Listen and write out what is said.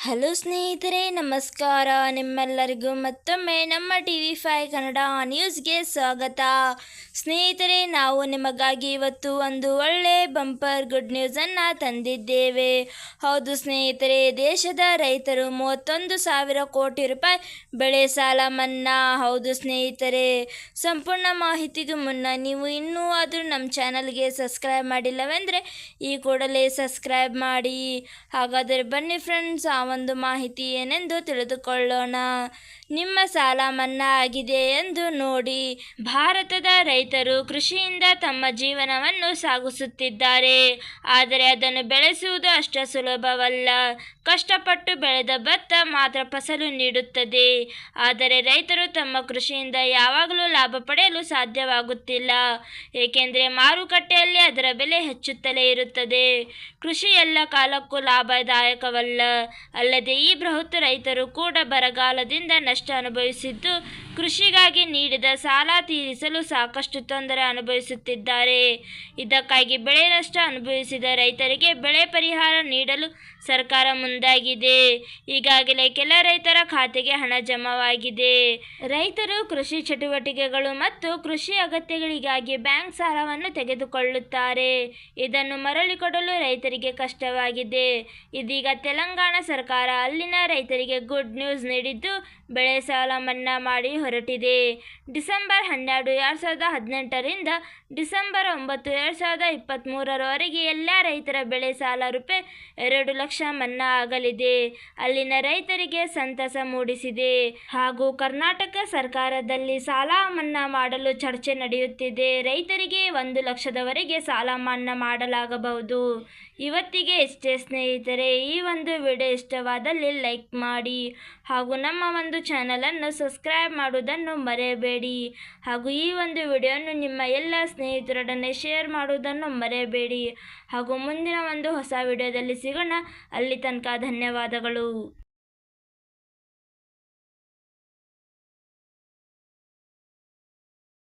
Hello ಸ್ನೇಹಿತರೆ, ನಮಸ್ಕಾರ. ನಿಮ್ಮೆಲ್ಲರಿಗೂ ಮತ್ತೊಮ್ಮೆ ನಮ್ಮ TV5 ಕನ್ನಡ ನ್ಯೂಸ್ಗೆ ಸ್ವಾಗತ. ಸ್ನೇಹಿತರೆ, ನಾವು ನಿಮಗಾಗಿ ಇವತ್ತು ಒಂದು ಒಳ್ಳೆ ಬಂಪರ್ ಗುಡ್ ನ್ಯೂಸನ್ನು ತಂದಿದ್ದೇವೆ. ಹೌದು ಸ್ನೇಹಿತರೆ, ದೇಶದ ರೈತರು 31,000 ಕೋಟಿ ರೂಪಾಯಿ ಬೆಳೆ ಸಾಲ ಮನ್ನಾ. ಹೌದು ಸ್ನೇಹಿತರೆ, ಸಂಪೂರ್ಣ ಮಾಹಿತಿಗೂ ಮುನ್ನ ನೀವು ಇನ್ನೂ ಆದರೂ ನಮ್ಮ ಚಾನಲ್ಗೆ ಸಬ್ಸ್ಕ್ರೈಬ್ ಮಾಡಿಲ್ಲವೆಂದರೆ ಈ ಕೂಡಲೇ ಸಬ್ಸ್ಕ್ರೈಬ್ ಮಾಡಿ. ಹಾಗಾದರೆ ಬನ್ನಿ ಫ್ರೆಂಡ್ಸ್, ಒಂದು ಮಾಹಿತಿ ಏನೆಂದು ತಿಳಿದುಕೊಳ್ಳೋಣ. ನಿಮ್ಮ ಸಾಲ ಮನ್ನಾ ಆಗಿದೆ ಎಂದು ನೋಡಿ. ಭಾರತದ ರೈತರು ಕೃಷಿಯಿಂದ ತಮ್ಮ ಜೀವನವನ್ನು ಸಾಗಿಸುತ್ತಿದ್ದಾರೆ. ಆದರೆ ಅದನ್ನು ಬೆಳೆಸುವುದು ಅಷ್ಟು ಸುಲಭವಲ್ಲ. ಕಷ್ಟಪಟ್ಟು ಬೆಳೆದ ಭತ್ತ ಮಾತ್ರ ಫಸಲು ನೀಡುತ್ತದೆ. ಆದರೆ ರೈತರು ತಮ್ಮ ಕೃಷಿಯಿಂದ ಯಾವಾಗಲೂ ಲಾಭ ಪಡೆಯಲು ಸಾಧ್ಯವಾಗುತ್ತಿಲ್ಲ. ಏಕೆಂದರೆ ಮಾರುಕಟ್ಟೆಯಲ್ಲಿ ಅದರ ಬೆಲೆ ಹೆಚ್ಚುತ್ತಲೇ ಇರುತ್ತದೆ. ಕೃಷಿ ಎಲ್ಲ ಕಾಲಕ್ಕೂ ಲಾಭದಾಯಕವಲ್ಲ. ಅಲ್ಲದೆ ಈ ಬೃಹತ್ ರೈತರು ಕೂಡ ಬರಗಾಲದಿಂದ ನಷ್ಟ ಅನುಭವಿಸಿದ್ದು, ಕೃಷಿಗಾಗಿ ನೀಡಿದ ಸಾಲ ತೀರಿಸಲು ಸಾಕಷ್ಟು ತೊಂದರೆ ಅನುಭವಿಸುತ್ತಿದ್ದಾರೆ. ಇದಕ್ಕಾಗಿ ಬೆಳೆ ನಷ್ಟ ಅನುಭವಿಸಿದ ರೈತರಿಗೆ ಬೆಳೆ ಪರಿಹಾರ ನೀಡಲು ಸರ್ಕಾರ ಮುಂದಾಗಿದೆ. ಈಗಾಗಲೇ ಕೆಲ ರೈತರ ಖಾತೆಗೆ ಹಣ ಜಮಾವಾಗಿದೆ. ರೈತರು ಕೃಷಿ ಚಟುವಟಿಕೆಗಳು ಮತ್ತು ಕೃಷಿ ಅಗತ್ಯಗಳಿಗಾಗಿ ಬ್ಯಾಂಕ್ ಸಾಲವನ್ನು ತೆಗೆದುಕೊಳ್ಳುತ್ತಾರೆ. ಇದನ್ನು ಮರಳಿಕೊಡಲು ರೈತರಿಗೆ ಕಷ್ಟವಾಗಿದೆ. ಇದೀಗ ತೆಲಂಗಾಣ ಸರ್ಕಾರ ಅಲ್ಲಿನ ರೈತರಿಗೆ ಗುಡ್ ನ್ಯೂಸ್ ನೀಡಿದ್ದು, ಬೆಳೆ ಸಾಲ ಮನ್ನಾ ಮಾಡಿ ಹೊರಟಿದೆ. ಡಿಸೆಂಬರ್ 12, 2018 ರಿಂದ ಡಿಸೆಂಬರ್ 9, 2023 ಎಲ್ಲ ರೈತರ ಬೆಳೆ ಸಾಲ ₹2 ಲಕ್ಷ ಮನ್ನಾ ಆಗಲಿದೆ. ಅಲ್ಲಿನ ರೈತರಿಗೆ ಸಂತಸ ಮೂಡಿಸಿದೆ. ಹಾಗೂ ಕರ್ನಾಟಕ ಸರ್ಕಾರದಲ್ಲಿ ಸಾಲ ಮನ್ನಾ ಮಾಡಲು ಚರ್ಚೆ ನಡೆಯುತ್ತಿದೆ. ರೈತರಿಗೆ 1 ಲಕ್ಷದವರೆಗೆ ಸಾಲ ಮನ್ನಾ ಮಾಡಲಾಗಬಹುದು. ಇವತ್ತಿಗೆ ಇಷ್ಟೇ ಸ್ನೇಹಿತರೆ. ಈ ಒಂದು ವಿಡಿಯೋ ಇಷ್ಟವಾದಲ್ಲಿ ಲೈಕ್ ಮಾಡಿ ಹಾಗೂ ನಮ್ಮ ಒಂದು ಚಾನಲನ್ನು ಸಬ್ಸ್ಕ್ರೈಬ್ ಮಾಡುವುದನ್ನು ಮರೆಯಬೇಡಿ. ಹಾಗೂ ಈ ಒಂದು ವಿಡಿಯೋವನ್ನು ನಿಮ್ಮ ಎಲ್ಲ ಸ್ನೇಹಿತರೊಡನೆ ಶೇರ್ ಮಾಡುವುದನ್ನು ಮರೆಯಬೇಡಿ. ಹಾಗೂ ಮುಂದಿನ ಒಂದು ಹೊಸ ವಿಡಿಯೋದಲ್ಲಿ ಸಿಗೋಣ. ಅಲ್ಲಿ ತನಕ ಧನ್ಯವಾದಗಳು.